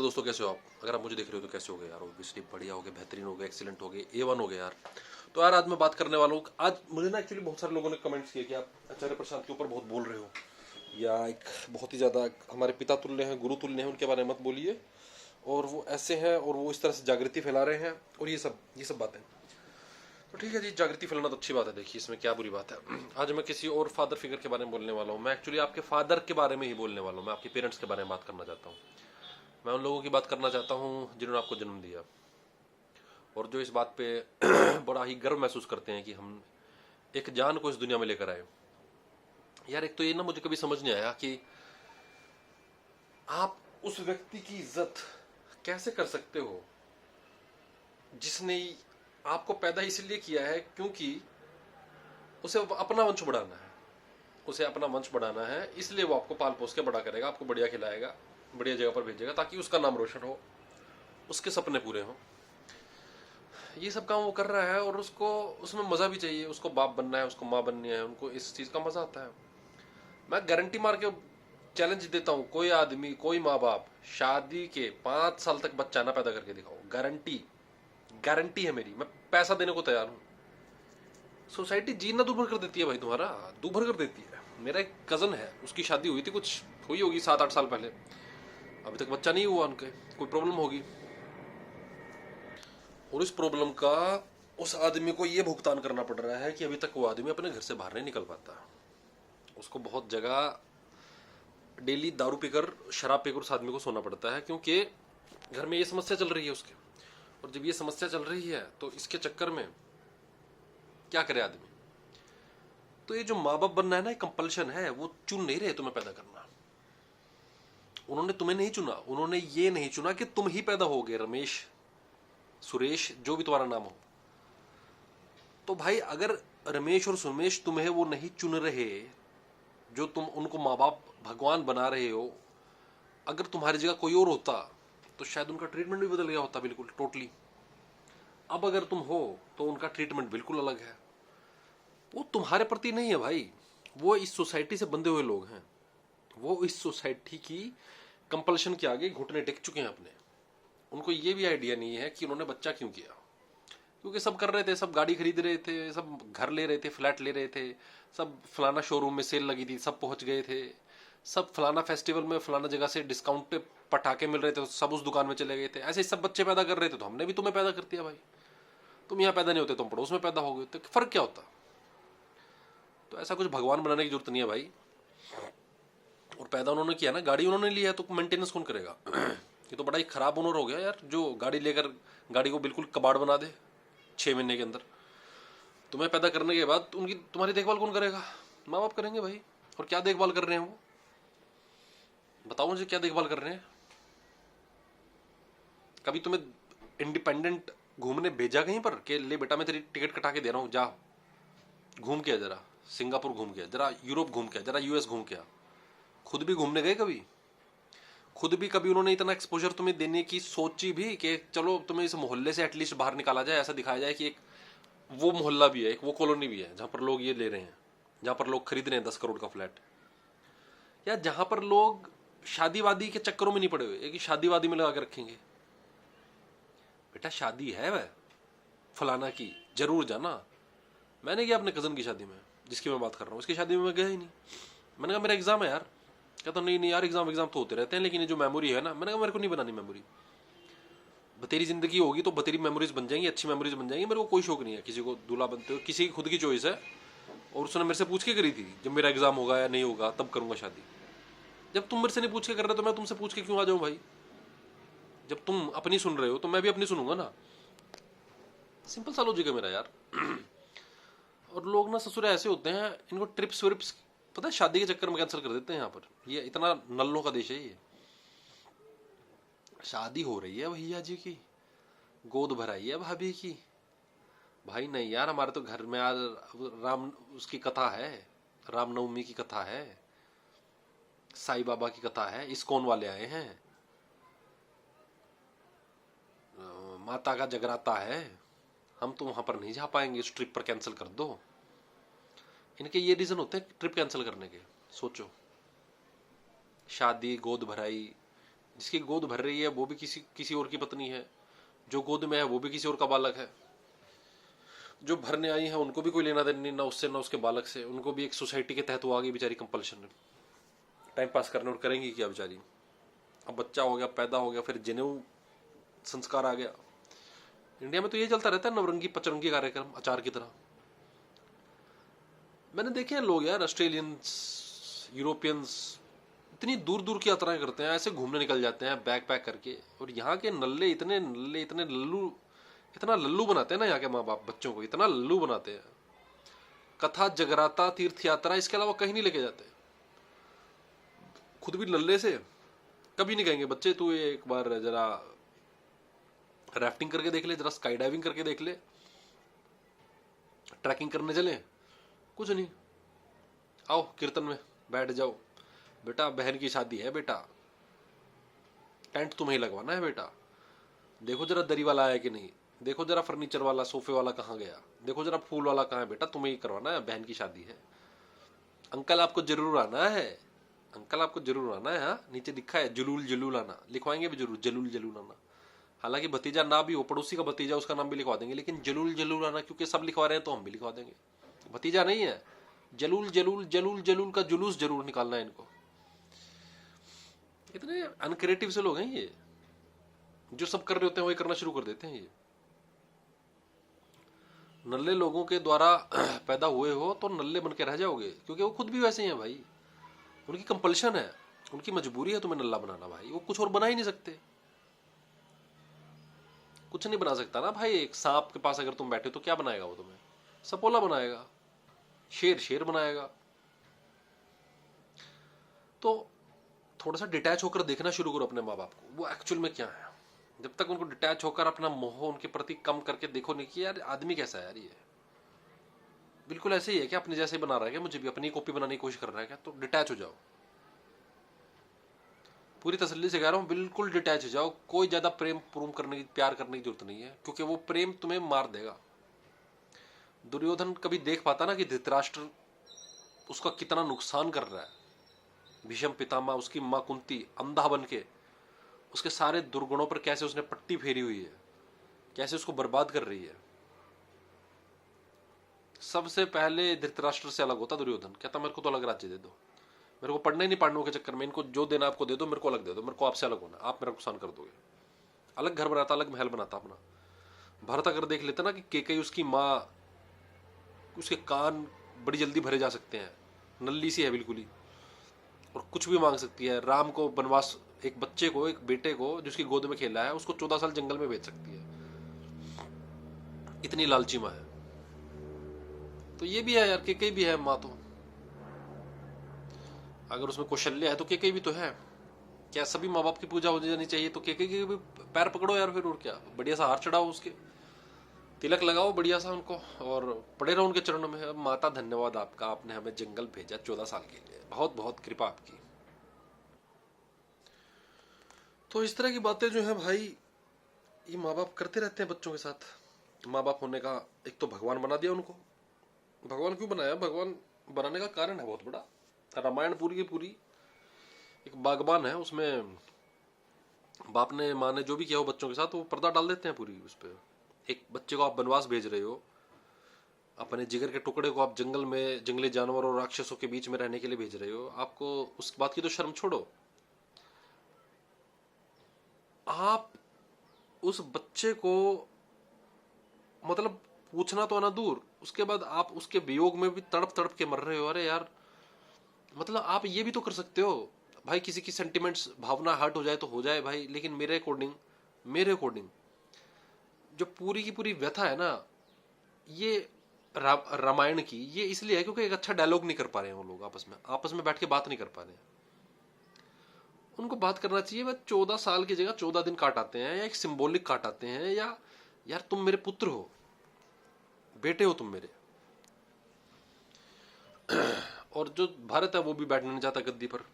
Hello दोस्तों, कैसे हो आप? अगर आप मुझे देख रहे हो तो कैसे हो गए यार? ऑब्वियसली बढ़िया हो गए, बेहतरीन हो गए, एक्सीलेंट हो गए, A1 हो गए यार। तो यार आज मैं बात करने वाला हूँ। आज मुझे ना एक्चुअली बहुत सारे लोगों ने कमेंट्स किए कि आप आचार्य प्रशांत के ऊपर बहुत बोल रहे हो, या एक बहुत ही ज़्यादा हमारे पिता तुल्य हैं, गुरु तुल्य हैं, उनके बारे में मत बोलिए, और वो ऐसे हैं और वो इस तरह से जागृति फैला रहे हैं, और ये सब बातें। तो ठीक है जी, जागृति फैलाना तो अच्छी बात है, देखिए इसमें क्या बुरी बात है। आज मैं किसी और फादर फिगर के बारे में बोलने वाला हूँ। मैं एक्चुअली आपके फादर के बारे में ही बोलने वाला हूँ। मैं आपके पेरेंट्स के बारे में बात करना चाहता हूँ। मैं उन लोगों की बात करना चाहता हूँ जिन्होंने आपको जन्म दिया, और जो इस बात पे बड़ा ही गर्व महसूस करते हैं कि हम एक जान को इस दुनिया में लेकर आए। यार एक तो ये ना मुझे कभी समझ नहीं आया कि आप उस व्यक्ति की इज्जत कैसे कर सकते हो जिसने आपको पैदा इसलिए किया है क्योंकि उसे अपना वंश बढ़ाना है, उसे अपना वंश बढ़ाना है, इसलिए वो आपको पाल पोस के बड़ा करेगा, आपको बढ़िया खिलाएगा, बढ़िया जगह पर भेजेगा ताकि उसका नाम रोशन हो, उसके सपने पूरे हों। ये सब काम वो कर रहा है और उसको उसमें मज़ा भी चाहिए। उसको बाप बनना है, उसको माँ बननी है, उनको इस चीज़ का मज़ा आता है। मैं गारंटी मार के चैलेंज देता हूँ, कोई आदमी, कोई माँ बाप शादी के 5 साल तक बच्चा ना पैदा करके दिखाओ, गारंटी, गारंटी है मेरी, मैं पैसा देने को तैयार हूँ। सोसाइटी जीना दूभर कर देती है भाई, तुम्हारा दूभर कर देती है। मेरा एक कज़न है, उसकी शादी हुई थी, कुछ हुई होगी 7-8 साल पहले, अभी तक बच्चा नहीं हुआ उनके, कोई प्रॉब्लम होगी, और इस प्रॉब्लम का उस आदमी को ये भुगतान करना पड़ रहा है कि अभी तक वो आदमी अपने घर से बाहर नहीं निकल पाता। उसको बहुत जगह डेली दारू पीकर, शराब पीकर उस आदमी को सोना पड़ता है, क्योंकि घर में ये समस्या चल रही है उसके। और जब ये समस्या चल रही है तो इसके चक्कर में क्या करे आदमी? तो ये जो माँ बाप बनना है ना, कंपल्शन है, वो चुन नहीं रहे तुम्हें पैदा करना। उन्होंने तुम्हें नहीं चुना, उन्होंने ये नहीं चुना कि तुम ही पैदा होगे, रमेश, सुरेश, जो भी तुम्हारा नाम हो। तो भाई अगर रमेश और सुमेश तुम्हें वो नहीं चुन रहे, जो तुम उनको माँ बाप भगवान बना रहे हो, अगर तुम्हारी जगह कोई और होता तो शायद उनका ट्रीटमेंट भी बदल गया होता, बिल्कुल टोटली। अब अगर तुम हो तो उनका ट्रीटमेंट बिल्कुल अलग है। वो तुम्हारे प्रति नहीं है भाई, वो इस सोसाइटी से बंधे हुए लोग हैं। वो इस सोसाइटी की कंपल्शन के आगे घुटने टेक चुके हैं अपने। उनको ये भी आइडिया नहीं है कि उन्होंने बच्चा क्यों किया, क्योंकि सब कर रहे थे, सब गाड़ी खरीद रहे थे, सब घर ले रहे थे, फ्लैट ले रहे थे, सब फलाना शोरूम में सेल लगी थी, सब पहुंच गए थे, सब फलाना फेस्टिवल में फलाना जगह से डिस्काउंट पे पटाखे मिल रहे थे तो सब उस दुकान में चले गए थे। ऐसे सब बच्चे पैदा कर रहे थे, तो हमने भी तुम्हें पैदा कर दिया भाई। तुम यहाँ पैदा नहीं होते, तुम पड़ोस में पैदा हो गए, तो फर्क क्या होता? तो ऐसा कुछ भगवान बनाने की जरूरत नहीं है भाई। और पैदा उन्होंने किया ना, गाड़ी उन्होंने लिया, तो मेंटेनेंस कौन करेगा? ये तो बड़ा ही खराब ओनर हो गया यार, जो गाड़ी लेकर गाड़ी को बिल्कुल कबाड़ बना दे 6 महीने के अंदर। तुम्हें पैदा करने के बाद उनकी तुम्हारी देखभाल कौन करेगा? माँ बाप करेंगे भाई। और क्या देखभाल कर रहे हैं वो? बताओ मुझे, क्या देखभाल कर रहे हैं? कभी तुम्हें इंडिपेंडेंट घूमने भेजा कहीं पर कि ले बेटा मैं तेरी टिकट कटा के दे रहा हूँ, जा घूम के आ, जरा सिंगापुर घूम के आ, जरा यूरोप घूम के आ, जरा US घूम के आ? खुद भी घूमने गए कभी? खुद भी कभी उन्होंने इतना एक्सपोजर तुम्हें देने की सोची भी कि चलो तुम्हें इस मोहल्ले से एटलीस्ट बाहर निकाला जाए, ऐसा दिखाया जाए कि एक वो मोहल्ला भी है, एक वो कॉलोनी भी है जहां पर लोग ये ले रहे हैं, जहां पर लोग खरीद रहे हैं 10 करोड़ का फ्लैट, या जहां पर लोग शादी वादी के चक्करों में नहीं पड़े हुए कि शादी वादी में लगा के रखेंगे? बेटा शादी है वह फलाना की, जरूर जाना। मैंने गया अपने कजन की शादी में, जिसकी मैं बात कर रहा हूँ, उसकी शादी में मैं गया ही नहीं। मैंने कहा मेरा एग्जाम है यार। कहता नहीं नहीं यार, एग्जाम तो होते रहते हैं, लेकिन ये जो मेमोरी है ना, मैंने कहा मेरे को नहीं बनानी मेमोरी। बतेरी जिंदगी होगी तो बतेरी मेमोरीज बन जाएंगी, अच्छी मेमोरीज बन जाएंगी। मेरे को कोई शौक नहीं है किसी को दूल्हा बनते हुए, किसी की खुद की चॉइस है। और उसने मेरे से पूछ के करी थी, जब मेरा एग्जाम होगा या नहीं होगा तब करूंगा शादी। जब तुम मेरे से नहीं पूछ के कर रहे तो मैं तुमसे पूछ के क्यों आ जाऊं भाई? जब तुम अपनी सुन रहे हो तो मैं भी अपनी सुनूंगा ना। सिंपल सा लॉजिक है मेरा यार। और लोग ना ससुर ऐसे होते हैं, इनको ट्रिप्स विप्स पता है, शादी के चक्कर में कैंसिल कर देते हैं। यहाँ पर ये इतना नल्लों का देश है। ये शादी हो रही है भैया जी की, गोद भराई है भाभी की। भाई नहीं यार, हमारे तो घर में आज राम उसकी कथा है, रामनवमी की कथा है, साईं बाबा की कथा है, इस्कॉन वाले आए हैं, माता का जगराता है, हम तो वहां पर नहीं जा पाएंगे, उस ट्रिप पर कैंसिल कर दो। इनके ये रीजन होते हैं ट्रिप कैंसिल करने के। सोचो, शादी, गोद भराई, जिसकी गोद भर रही है वो भी किसी और की पत्नी है, जो गोद में है वो भी किसी और का बालक है, जो भरने आई है उनको भी कोई लेना देना नहीं, ना उससे ना उसके बालक से, उनको भी एक सोसाइटी के तहत वो आ गई बेचारी कंपल्शन टाइम पास करने, और करेंगी क्या बेचारी। अब बच्चा हो गया, पैदा हो गया, फिर जनेऊ संस्कार आ गया। इंडिया में तो ये चलता रहता है, नवरंगी पचरंगी कार्यक्रम अचार की तरह। मैंने देखे हैं लोग यार, ऑस्ट्रेलियंस, यूरोपियंस इतनी दूर दूर की यात्राएं करते हैं, ऐसे घूमने निकल जाते हैं बैग पैक करके, और यहाँ के नल्ले इतने लल्लू, इतना लल्लू बनाते हैं ना, यहाँ के माँ बाप बच्चों को इतना लल्लू बनाते हैं। कथा, जगराता, तीर्थ यात्रा, इसके अलावा कहीं नहीं लेके जाते। खुद भी नल्ले से कभी नहीं कहेंगे बच्चे तू एक बार जरा राफ्टिंग करके देख ले, जरा स्काई डाइविंग करके देख ले, ट्रैकिंग करने चले, कुछ नहीं। आओ कीर्तन में बैठ जाओ बेटा, बहन की शादी है बेटा, टेंट तुम्हें ही लगवाना है बेटा, देखो जरा दरी वाला आया कि नहीं, देखो जरा फर्नीचर वाला, सोफे वाला कहाँ गया, देखो जरा फूल वाला कहाँ है बेटा, तुम्हें ही करवाना है, बहन की शादी है। अंकल आपको जरूर आना है, अंकल आपको जरूर आना है। हाँ, नीचे लिखा है जलूल जलूल आना, लिखवाएंगे भी जरूर जलूल जलूल आना। हालांकि भतीजा ना भी हो, पड़ोसी का भतीजा, उसका नाम भी लिखवा देंगे, लेकिन जलूल जलूल आना क्योंकि सब लिखवा रहे हैं तो हम भी लिखवा देंगे। भतीजा नहीं है, जलूल जलूल जलूल जलूल का जुलूस जरूर निकालना है इनको। इतने अनक्रिएटिव से लोग हैं ये, जो सब कर रहे होते हैं वही करना शुरू कर देते हैं ये। नल्ले लोगों के द्वारा पैदा हुए हो तो नल्ले बन के रह जाओगे, क्योंकि वो खुद भी वैसे ही हैं भाई, उनकी कंपल्शन है, उनकी मजबूरी है तुम्हें नल्ला बनाना भाई, वो कुछ और बना ही नहीं सकते, कुछ नहीं बना सकता ना भाई। एक सांप के पास अगर तुम बैठे तो क्या बनाएगा वो तुम्हें, सपोला बनाएगा, शेर शेर बनाएगा। तो थोड़ा सा डिटैच होकर देखना शुरू करो अपने माँ बाप को, वो एक्चुअल में क्या है। जब तक उनको डिटैच होकर अपना मोह उनके प्रति कम करके देखो नहीं कि यार आदमी कैसा है यार, ये बिल्कुल ऐसे ही है क्या, अपने जैसे बना रहा है क्या, मुझे भी अपनी कॉपी बनाने की कोशिश कर रहा है क्या, तो डिटैच हो जाओ। पूरी तसल्ली से कह रहा हूं, बिल्कुल डिटैच हो जाओ। कोई ज्यादा प्रेम प्रूम करने की, प्यार करने की जरूरत नहीं है, क्योंकि वो प्रेम तुम्हें मार देगा। दुर्योधन कभी देख पाता ना कि धृतराष्ट्र उसका कितना नुकसान कर रहा है, भीष्म पितामह, उसकी मां कुंती अंधा बन के उसके सारे दुर्गुणों पर कैसे उसने पट्टी फेरी हुई है, कैसे उसको बर्बाद कर रही है। सबसे पहले धृतराष्ट्र से अलग होता दुर्योधन, कहता मेरे को तो अलग राज्य दे दो, मेरे को पढ़ना ही नहीं, पांडवों के चक्कर में, इनको जो देना आपको दे दो, मेरे को अलग दे दो, मेरे को आपसे अलग होना, आप मेरा नुकसान कर दोगे। अलग घर बनाता, अलग महल बनाता अपना। भरत अगर देख लेता ना कि केकई उसकी माँ, उसके कान बड़ी जल्दी भरे जा सकते हैं, नल्ली सी है बिल्कुल ही, और कुछ भी मांग सकती है। राम को वनवास, एक बच्चे को, एक बेटे को जिसकी गोद में खेला है, उसको 14 साल जंगल में भेज सकती है, इतनी लालची माँ है। तो ये भी है यार, केकई भी है माँ तो, अगर उसमें कौशल्य है तो केकई भी तो है। क्या सभी माँ बाप की पूजा हो जानी चाहिए तो केकई के भी पैर पकड़ो यार फिर, और क्या, बढ़िया सा हार चढ़ाओ, उसके तिलक लगाओ बढ़िया सा उनको, और पड़े रहो उनके चरणों में। माता धन्यवाद आपका, आपने हमें जंगल भेजा 14 साल के लिए, बहुत बहुत कृपा आपकी। तो इस तरह की बातें जो है भाई, ये माँ बाप करते रहते हैं बच्चों के साथ। माँ बाप होने का एक तो भगवान बना दिया उनको। भगवान क्यों बनाया, भगवान बनाने का कारण है बहुत बड़ा। रामायण पूरी की पूरी एक बागबान है, उसमें बाप ने माँ ने जो भी किया हो बच्चों के साथ वो पर्दा डाल देते हैं पूरी उस पर। एक बच्चे को आप वनवास भेज रहे हो, अपने जिगर के टुकड़े को आप जंगल में जंगली जानवरों और राक्षसों के बीच में रहने के लिए भेज रहे हो, आपको उस बात की तो शर्म छोड़ो। आप उस बच्चे को मतलब पूछना तो आना दूर, उसके बाद आप उसके वियोग में भी तड़प तड़प के मर रहे हो। अरे यार, मतलब आप ये भी तो कर सकते हो भाई, किसी की सेंटिमेंट्स, भावना हर्ट हो जाए तो हो जाए भाई, लेकिन मेरे अकॉर्डिंग जो पूरी की पूरी व्यथा है ना, ये रामायण की, ये इसलिए है क्योंकि एक अच्छा डायलॉग नहीं कर पा रहे हैं वो लोग, आपस में बैठ के बात नहीं कर पा रहे हैं। उनको बात करना चाहिए। वह 14 साल की जगह 14 दिन काट आते हैं, या एक सिंबॉलिक काट आते हैं, या यार तुम मेरे पुत्र हो, बेटे हो तुम मेरे। और जो भारत है वो भी बैठना नहीं चाहता गद्दी पर,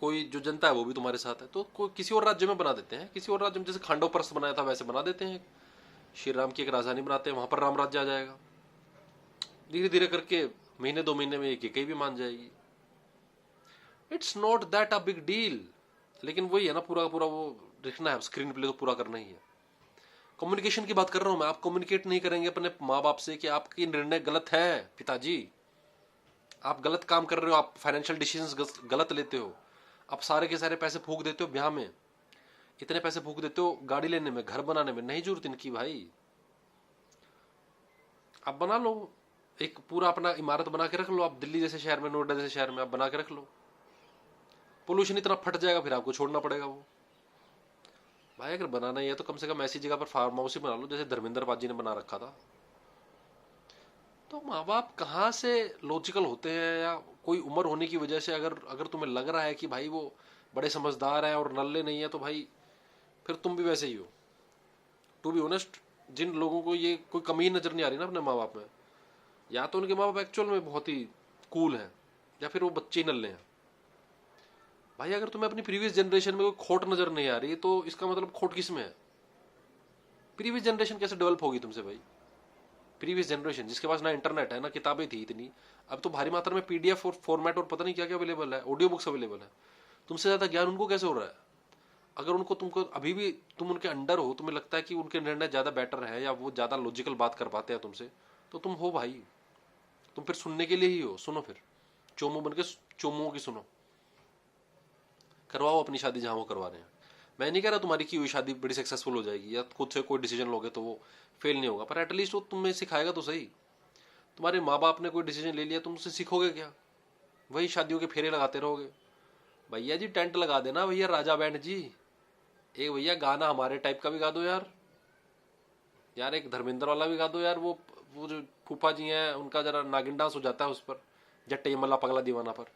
कोई जो जनता है वो भी तुम्हारे साथ है, तो कोई किसी और राज्य में बना देते हैं, किसी और राज्य में, जैसे खांडव परस्त बनाया था वैसे बना देते हैं, श्री राम की एक राजधानी बनाते हैं, वहां पर राम राज्य आ जाएगा। धीरे धीरे करके महीने 2 महीने में एक भी मान जाएगी। It's not that a big deal. लेकिन वही है ना, पूरा का पूरा वो लिखना है, स्क्रीन प्ले तो पूरा करना ही है। कम्युनिकेशन की बात कर रहा हूं मैं। आप कम्युनिकेट नहीं करेंगे अपने माँ बाप से कि आपकी निर्णय गलत है पिताजी, आप गलत काम कर रहे हो, आप फाइनेंशियल डिसीजंस गलत लेते हो, आप सारे के सारे पैसे फूक देते हो ब्याह में, इतने पैसे फूक देते हो गाड़ी लेने में, घर बनाने में, नहीं जरूरत इनकी भाई। आप बना लो एक पूरा अपना इमारत बना के रख लो, आप दिल्ली जैसे शहर में, नोएडा जैसे शहर में आप बना के रख लो। पोल्यूशन इतना फट जाएगा, फिर आपको छोड़ना पड़ेगा वो। भाई अगर बनाना ही है तो कम से कम ऐसी जगह पर फार्म हाउस ही बना लो जैसे धर्मेंद्र पाजी ने बना रखा था। तो माँ बाप कहाँ से लॉजिकल होते हैं, या कोई उम्र होने की वजह से अगर अगर तुम्हें लग रहा है कि भाई वो बड़े समझदार हैं और नल्ले नहीं है, तो भाई फिर तुम भी वैसे ही हो। टू बी ऑनेस्ट, जिन लोगों को ये कोई कमी नजर नहीं आ रही ना अपने माँ बाप में, या तो उनके माँ बाप एक्चुअल में बहुत ही कूल हैं, या फिर वो बच्चे ही नल्ले हैं। भाई अगर तुम्हें अपनी प्रीवियस जनरेशन में कोई खोट नजर नहीं आ रही, तो इसका मतलब खोट किस में है? प्रीवियस जनरेशन कैसे डेवलप होगी तुमसे भाई? प्रीवियस जनरेशन जिसके पास ना इंटरनेट है ना किताबें थी इतनी, अब तो भारी मात्रा में पीडीएफ और फॉर्मेट और पता नहीं क्या क्या अवेलेबल है, ऑडियो बुक्स अवेलेबल है। तुमसे ज्यादा ज्ञान उनको कैसे हो रहा है? अगर उनको, तुमको अभी भी तुम उनके अंडर हो, तुम्हें लगता है कि उनके निर्णय ज्यादा बेटर है या वो ज्यादा लॉजिकल बात कर पाते हैं तुमसे, तो तुम हो भाई, तुम फिर सुनने के लिए ही हो। सुनो फिर, चोमू बन के चोमुओं की सुनो, करवाओ अपनी शादी जहां वो करवा रहे हैं। मैं नहीं कह रहा तुम्हारी की हुई शादी बड़ी सक्सेसफुल हो जाएगी, या खुद से कोई डिसीजन लोगे तो वो फेल नहीं होगा, पर एटलीस्ट वो तुम्हें सिखाएगा तो सही। तुम्हारे माँ बाप ने कोई डिसीजन ले लिया, तुम उससे सीखोगे क्या? वही शादियों के फेरे लगाते रहोगे। भैया जी टेंट लगा देना भैया, राजा बैंड जी, एक भैया गाना हमारे टाइप का भी गा दो यार। यार एक धर्मेंद्र वाला भी गा दो यार, वो जो फूफा जी हैं उनका जरा नागिन डांस हो जाता है उस पर, जट्टे मला पगला दीवाना पर।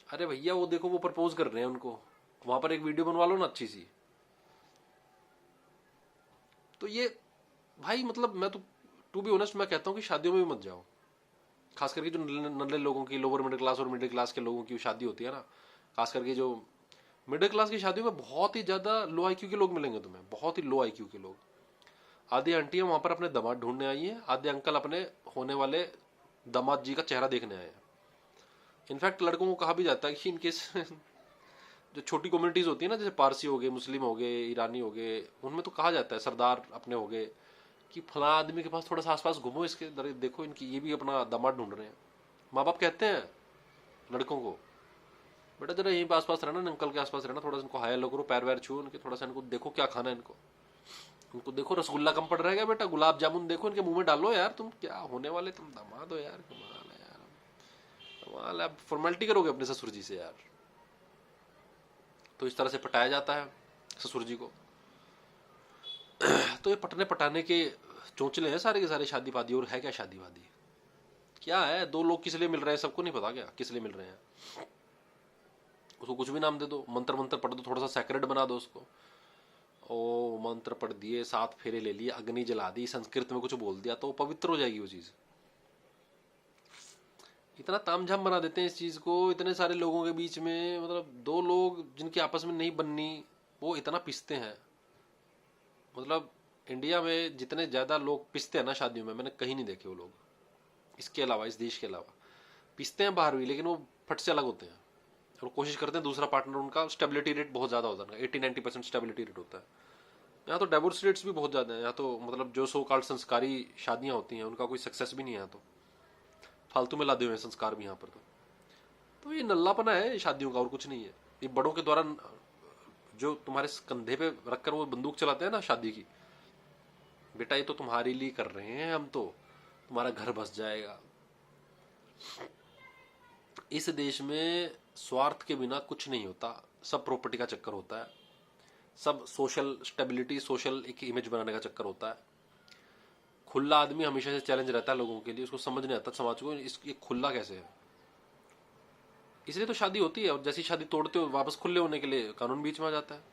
अरे भैया वो देखो वो प्रपोज कर रहे हैं उनको, वहां पर एक वीडियो बनवा लो ना अच्छी सी। तो ये भाई मतलब मैं तो टू बी ऑनेस्ट मैं कहता हूँ कि शादियों में भी मत जाओ, खास करके जो नल्ले लोगों की, लोअर मिडिल क्लास और मिडिल क्लास के लोगों की शादी होती है ना, खास करके जो मिडिल क्लास की शादियों में बहुत ही ज्यादा लो आईक्यू के लोग मिलेंगे तुम्हें, बहुत ही लो आईक्यू के लोग। आधी आंटियां वहां पर अपने दामाद ढूंढने आई हैं, आधे अंकल अपने होने वाले दामाद जी का चेहरा देखने आए हैं। इनफैक्ट लड़कों को कहा भी जाता है कि इनके जो छोटी कम्युनिटीज होती है ना, जैसे पारसी हो गए, मुस्लिम हो गए, ईरानी हो गए, उनमें तो कहा जाता है, सरदार अपने हो गए, कि फला आदमी के पास थोड़ा सा आसपास घूमो, इसके देखो इनकी ये भी अपना दामाद ढूंढ रहे हैं। माँ बाप कहते हैं लड़कों को, बेटा जरा यहीं पे आसपास रहना, अंकल के आसपास रहना, थोड़ा सा इनको हाय लो करो, पैर वैर छू उनके, थोड़ा सा इनको देखो क्या खाना है इनको, उनको देखो रसगुल्ला कम पड़ रहा है क्या बेटा, गुलाब जामुन देखो इनके मुंह में डालो यार, तुम क्या होने वाले, तुम दामाद हो यार, कमाल है यार, कमाल है। फॉर्मेलिटी करोगे अपने ससुर जी से यार। तो इस तरह से पटाया जाता है ससुर जी को। तो ये पटने पटाने के चोंचले हैं सारे के सारे शादी वादी। और है क्या शादी वादी? क्या है, दो लोग किस लिए मिल रहे हैं सबको नहीं पता क्या किस लिए मिल रहे हैं? उसको कुछ भी नाम दे दो, मंत्र मंत्र पढ़ दो, थोड़ा सा सैक्रेड बना दो उसको। ओ मंत्र पढ़ दिए, 7 फेरे ले लिए, अग्नि जला दी, संस्कृत में कुछ बोल दिया तो पवित्र हो जाएगी वो चीज। इतना तामझाम बना देते हैं इस चीज को इतने सारे लोगों के बीच में, मतलब दो लोग जिनकी आपस में नहीं बननी वो इतना पिसते हैं। मतलब इंडिया में जितने ज्यादा लोग पिसते हैं ना शादियों में, मैंने कहीं नहीं देखे वो लोग, इसके अलावा, इस देश के अलावा। पिसते हैं बाहर भी, लेकिन वो फट से अलग होते हैं और कोशिश करते हैं दूसरा पार्टनर, उनका स्टेबिलिटी रेट बहुत ज्यादा होता है, 80-90% स्टेबिलिटी रेट होता है। यहाँ तो डाइवोर्स रेट्स भी बहुत ज्यादा है यहाँ तो, मतलब जो सो कॉल्ड संस्कारी शादियां होती हैं उनका कोई सक्सेस भी नहीं है यहाँ तो, फालतू में लादे हुए हैं संस्कार भी यहाँ पर। तो ये नल्लापना है शादियों का और कुछ नहीं है। ये बड़ों के द्वारा जो तुम्हारे कंधे पे रखकर वो बंदूक चलाते हैं ना शादी की, बेटा ये तो तुम्हारे लिए कर रहे हैं हम, तो तुम्हारा घर बस जाएगा। इस देश में स्वार्थ के बिना कुछ नहीं होता, सब प्रॉपर्टी का चक्कर होता है, सब सोशल स्टेबिलिटी, सोशल एक इमेज बनाने का चक्कर होता है। खुला आदमी हमेशा से चैलेंज रहता है लोगों के लिए, उसको समझ नहीं आता समाज को ये खुला कैसे है। इसलिए तो शादी होती है, और जैसी शादी तोड़ते हो वापस खुले होने के लिए कानून बीच में आ जाता है।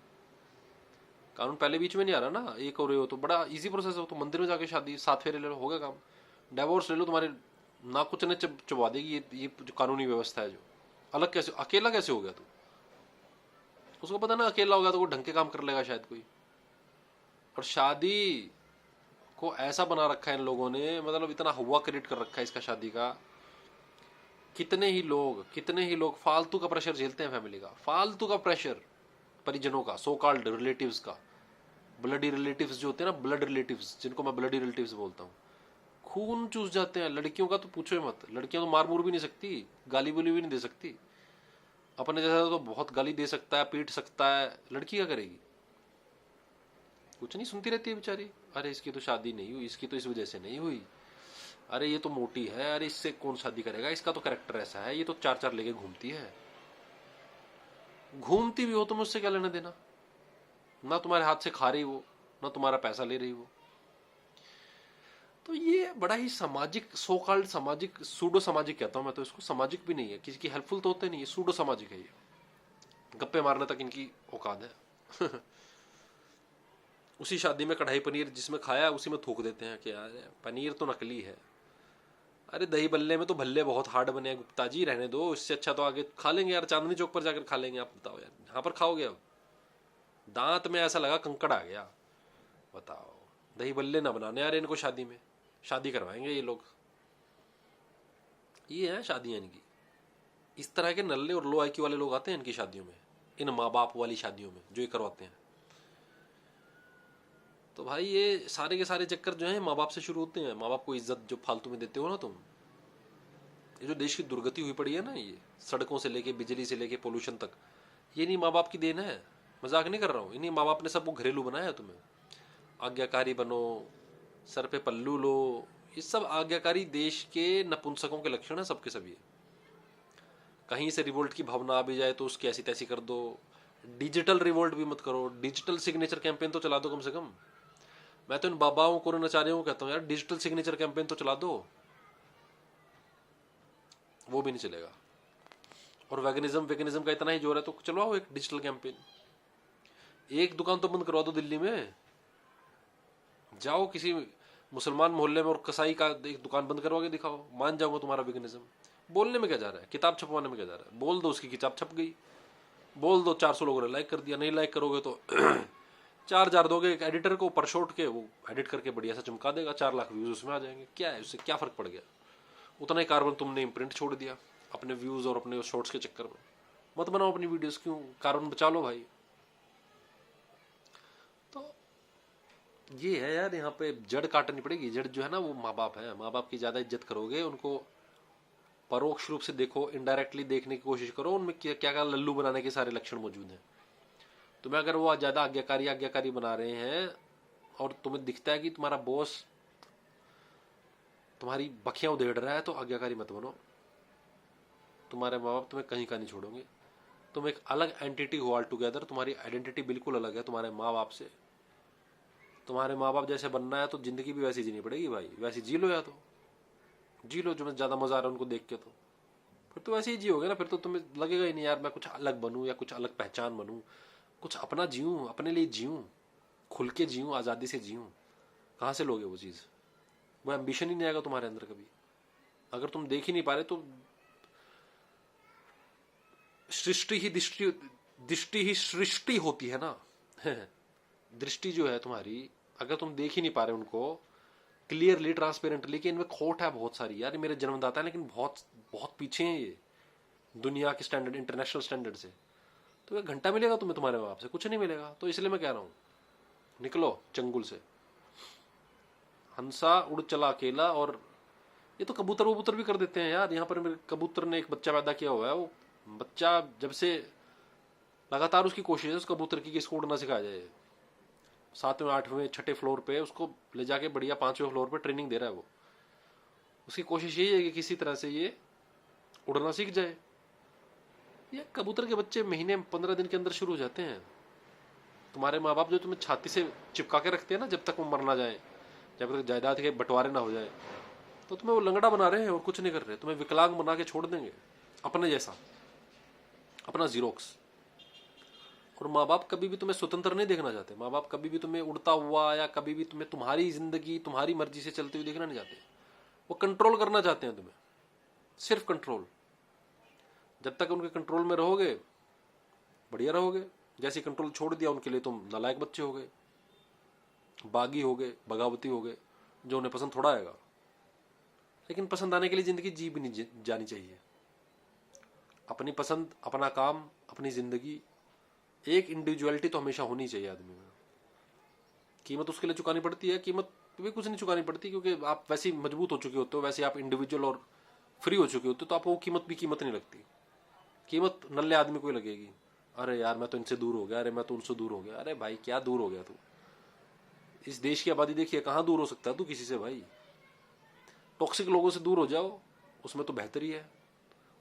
कानून पहले बीच में नहीं आ रहा ना, एक हो रहे हो तो बड़ा इजी प्रोसेस हो, तो मंदिर में जाके शादी, 7 फेरे ले लो, हो गया काम। डाइवोर्स ले लो, तुम्हारे ना कुछ ने चबा देगी ये जो कानूनी व्यवस्था है। जो अलग कैसे, अकेला कैसे हो गया तू? उसको पता ना अकेला होगा तो वो ढंग के काम कर लेगा शायद कोई। और शादी को ऐसा बना रखा है इन लोगों ने, मतलब इतना हुआ क्रिएट कर रखा है इसका शादी का, कितने ही लोग फालतू का प्रेशर झेलते हैं फैमिली का, फालतू का प्रेशर परिजनों का, सो कॉल्ड रिलेटिव्स का। ब्लडी रिलेटिव्स जो होते हैं ना, ब्लड रिलेटिव्स, जिनको मैं ब्लडी रिलेटिव्स बोलता हूँ, खून चूस जाते हैं। लड़कियों का तो पूछो ही मत, लड़कियां तो मार मूर भी नहीं सकती, गाली बोली भी नहीं दे सकती। अपने जैसा तो बहुत गाली दे सकता है, पीट सकता है, लड़की क्या करेगी? कुछ नहीं, सुनती रहती है बेचारी। अरे इसकी तो शादी नहीं हुई, इसकी तो इस वजह से नहीं हुई, अरे ये तो मोटी है, अरे इससे कौन शादी करेगा, इसका तो कैरेक्टर ऐसा है, ये तो चार चार लेके घूमती है। घूमती भी हो तो मुझसे क्या लेना देना? ना तुम्हारे हाथ से खा रही वो, ना तुम्हारा पैसा ले रही वो। तो ये बड़ा ही सामाजिक, सो कॉल्ड सामाजिक, सूडो सामाजिक कहता हूं मैं तो इसको। सामाजिक भी नहीं है, किसी की हेल्पफुल तो होते नहीं है, सूडो सामाजिक है ये। गप्पे मारने तक इनकी औकात है। उसी शादी में कढ़ाई पनीर जिसमें खाया उसी में थूक देते हैं कि यार पनीर तो नकली है। अरे दही बल्ले में तो भल्ले बहुत हार्ड बने हैं गुप्ता जी, रहने दो, इससे अच्छा तो आगे खा लेंगे यार, चांदनी चौक पर जाकर खा लेंगे। आप बताओ यार, यहाँ पर खाओगे? अब दांत में ऐसा लगा कंकड़ आ गया। बताओ, दही बल्ले ना बनाने यार इनको शादी में, शादी करवाएंगे ये लोग। ये है शादियां इनकी। इस तरह के नल्ले और लो आईक्यू वाले लोग आते हैं इनकी शादियों में, इन माँ बाप वाली शादियों में जो ये करवाते हैं। तो भाई ये सारे के सारे चक्कर जो है माँ बाप से शुरू होते हैं। माँ बाप को इज्जत जो फालतू में देते हो ना तुम, ये जो देश की दुर्गति हुई पड़ी है ना, ये सड़कों से लेके बिजली से लेके पोल्यूशन तक, ये नहीं माँ बाप की देन है। मजाक नहीं कर रहा हूँ, इन्हीं माँ बाप ने सबको घरेलू बनाया है तुम्हें। आज्ञाकारी बनो, सर पे पल्लू लो, ये सब आज्ञाकारी देश के नपुंसकों के लक्षण है सबके सभी। कहीं से रिवोल्ट की भावना आ भी जाए तो उसकी ऐसी तैसी कर दो। डिजिटल रिवोल्ट भी मत करो, डिजिटल सिग्नेचर कैंपेन तो चला दो कम से कम। मैं तो इन बाबाओं को, आचार्यों को कहता हूँ यार, डिजिटल सिग्नेचर कैंपेन तो चला दो। वो भी नहीं चलेगा। और वेगनिज्म का इतना ही जोर है तो चलवाओ एक डिजिटल कैंपेन। एक दुकान तो बंद करवा दो दिल्ली में। जाओ किसी मुसलमान मोहल्ले में और कसाई का एक दुकान बंद करवा के दिखाओ, मान जाऊंगा तुम्हारा वेगनिज्म। बोलने में क्या जा रहा है, किताब छपवाने में क्या जा रहा है? बोल दो उसकी किताब छप गई, बोल दो 400 लोगों ने लाइक कर दिया। नहीं लाइक करोगे तो 4,000 दोगे एक एडिटर को पर शॉट के, वो एडिट करके बढ़िया सा चमका देगा, 4 लाख व्यूज उसमें आ जाएंगे। क्या है उससे, क्या फर्क पड़ गया? उतना ही कार्बन तुमने इम्प्रिंट छोड़ दिया अपने व्यूज और अपने शॉर्ट्स के चक्कर में। मत बनाओ अपनी वीडियोस, क्यों? कार्बन बचा लो भाई। तो ये है यार, यहाँ पे जड़ काटनी पड़ेगी। जड़ जो है ना वो माँ बाप है। माँ बाप की ज्यादा इज्जत करोगे, उनको परोक्ष रूप से देखो, इनडायरेक्टली देखने की कोशिश करो, उनमें क्या क्या लल्लू बनाने के सारे लक्षण मौजूद हैं। तुम्हें अगर वो ज्यादा आज्ञाकारी बना रहे हैं और तुम्हें दिखता है कि तुम्हारा बॉस तुम्हारी बखियां उधेड़ रहा है, तो आज्ञाकारी मत बनो। तुम्हारे माँ बाप तुम्हें कहीं का नहीं छोड़ोगे। तुम एक अलग एंटिटी हो ऑल टुगेदर, तुम्हारी आइडेंटिटी बिल्कुल अलग है तुम्हारे माँ बाप से। तुम्हारे माँ बाप जैसे बनना है तो जिंदगी भी वैसी जीनी पड़ेगी भाई, वैसी जी लो, या तो जी लो जो ज्यादा मजा आ रहा है उनको देख के। तो फिर तो वैसे ही जियोगे ना, फिर तो तुम्हें लगेगा ही नहीं यार मैं कुछ अलग बनूं या कुछ अलग पहचान बनूं, कुछ अपना जीऊं, अपने लिए जीऊं, खुल के जीऊं, आजादी से जीऊं। कहां से लोगे वो चीज? वो एम्बिशन ही नहीं आएगा तुम्हारे अंदर कभी, अगर तुम देख ही नहीं पा रहे। तो दृष्टि ही सृष्टि होती है ना। दृष्टि जो है तुम्हारी, अगर तुम देख ही नहीं पा रहे उनको क्लियरली, ट्रांसपेरेंटली कि इनमें खोट है बहुत सारी, यार मेरे जन्मदाता है लेकिन बहुत बहुत पीछे हैं ये दुनिया के स्टैंडर्ड, इंटरनेशनल स्टैंडर्ड से, तो एक घंटा मिलेगा तुम्हें तुम्हारे बाप से? कुछ नहीं मिलेगा। तो इसलिए मैं कह रहा हूं, निकलो चंगुल से। हंसा उड़ चला अकेला। और ये तो कबूतर वबूतर भी कर देते हैं यार। यहाँ पर मेरे कबूतर ने एक बच्चा पैदा किया हुआ है, वो बच्चा जब से लगातार उसकी कोशिश है उस कबूतर की कि इसको उड़ना सिखाया जाए। 7वें 8वें 6ठे फ्लोर पे उसको ले जाके बढ़िया 5वें फ्लोर पे ट्रेनिंग दे रहा है वो। उसकी कोशिश यही है कि किसी तरह से ये उड़ना सीख जाए। ये कबूतर के बच्चे महीने 15 दिन के अंदर शुरू हो जाते हैं। तुम्हारे माँ बाप जो तुम्हें छाती से चिपका के रखते हैं ना, जब तक वो मर ना जाए, जब तक जायदाद के बंटवारे ना हो जाए, तो तुम्हें वो लंगड़ा बना रहे हैं और कुछ नहीं कर रहे। तुम्हें विकलांग बना के छोड़ देंगे अपने जैसा, अपना जीरोक्स। और माँ बाप कभी भी तुम्हें स्वतंत्र नहीं देखना चाहते। माँ बाप कभी भी तुम्हें उड़ता हुआ या कभी भी तुम्हें तुम्हारी जिंदगी तुम्हारी मर्जी से चलते हुए देखना नहीं चाहते। वो कंट्रोल करना चाहते हैं तुम्हें, सिर्फ कंट्रोल। जब तक उनके कंट्रोल में रहोगे बढ़िया रहोगे। जैसे कंट्रोल छोड़ दिया उनके लिए तुम नालायक बच्चे हो गए, बागी हो गए, बगावती हो गए, जो उन्हें पसंद थोड़ा आएगा। लेकिन पसंद आने के लिए जिंदगी जी भी नहीं जानी चाहिए। अपनी पसंद, अपना काम, अपनी जिंदगी, एक इंडिविजुअलिटी तो हमेशा होनी चाहिए आदमी में। कीमत उसके लिए चुकानी पड़ती है, कीमत भी कुछ नहीं चुकानी पड़ती, क्योंकि आप वैसे ही मजबूत हो चुके होते हो, वैसे आप इंडिविजुअल और फ्री हो चुके होते हो, तो आपको कीमत भी कीमत नहीं लगती। कीमत नल्ले आदमी को ही लगेगी। अरे यार मैं तो इनसे दूर हो गया, अरे मैं तो उनसे दूर हो गया। अरे भाई क्या दूर हो गया तू? इस देश की आबादी देखिए, कहाँ दूर हो सकता है तू किसी से भाई? टॉक्सिक लोगों से दूर हो जाओ, उसमें तो बेहतरी है,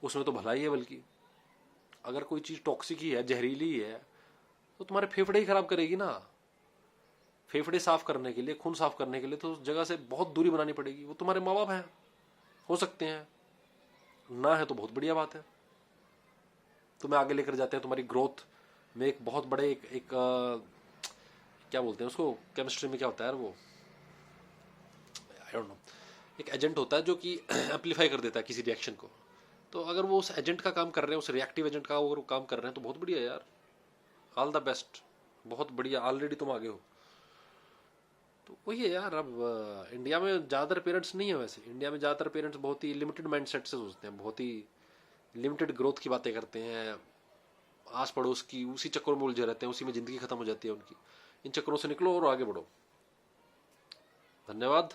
उसमें तो भलाई है। बल्कि अगर कोई चीज टॉक्सिक ही है, जहरीली ही है, तो तुम्हारे फेफड़े ही खराब करेगी ना। फेफड़े साफ करने के लिए, खून साफ करने के लिए तो उस जगह से बहुत दूरी बनानी पड़ेगी। वो तुम्हारे माँ बाप हैं, हो सकते हैं, ना है तो बहुत बढ़िया बात है, तुम्हें आगे लेकर जाते हैं तुम्हारी ग्रोथ में। एक बहुत बड़े क्या बोलते हैं उसको, केमिस्ट्री में क्या होता है यार वो, आई डोंट नो, एक एजेंट होता है जो कि एम्पलीफाई कर देता है किसी रिएक्शन को। तो अगर वो उस एजेंट का काम कर रहे हैं, उस रिएक्टिव एजेंट का अगर वो काम कर रहे हैं, तो बहुत बढ़िया यार, ऑल द बेस्ट, बहुत बढ़िया, ऑलरेडी तुम आगे हो। तो वही है यार। अब इंडिया में ज़्यादातर पेरेंट्स नहीं है, वैसे इंडिया में ज़्यादातर पेरेंट्स बहुत ही लिमिटेड माइंडसेट से सोचते हैं, बहुत ही लिमिटेड ग्रोथ की बातें करते हैं, आस पड़ोस की उसी चक्करों में उलझे रहते हैं, उसी में ज़िंदगी ख़त्म हो जाती है उनकी। इन चक्करों से निकलो और आगे बढ़ो। धन्यवाद।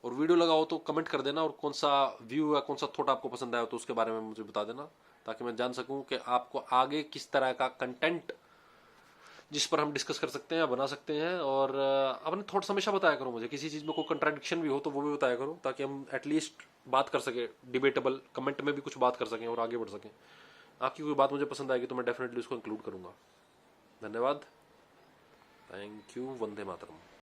और वीडियो लगाओ तो कमेंट कर देना, और कौन सा व्यू या कौन सा थॉट आपको पसंद आया तो उसके बारे में मुझे बता देना, ताकि मैं जान सकूं कि आपको आगे किस तरह का कंटेंट जिस पर हम डिस्कस कर सकते हैं या बना सकते हैं। और अपने थॉट्स हमेशा बताया करो मुझे, किसी चीज़ में कोई कंट्राडिक्शन भी हो तो वो भी बताया करो, ताकि हम एटलीस्ट बात कर सकें, डिबेटेबल कमेंट में भी कुछ बात कर सकें और आगे बढ़ सकें। आपकी कोई बात मुझे पसंद आएगी तो मैं डेफिनेटली उसको इंक्लूड करूँगा। धन्यवाद, थैंक यू, वंदे मातरम।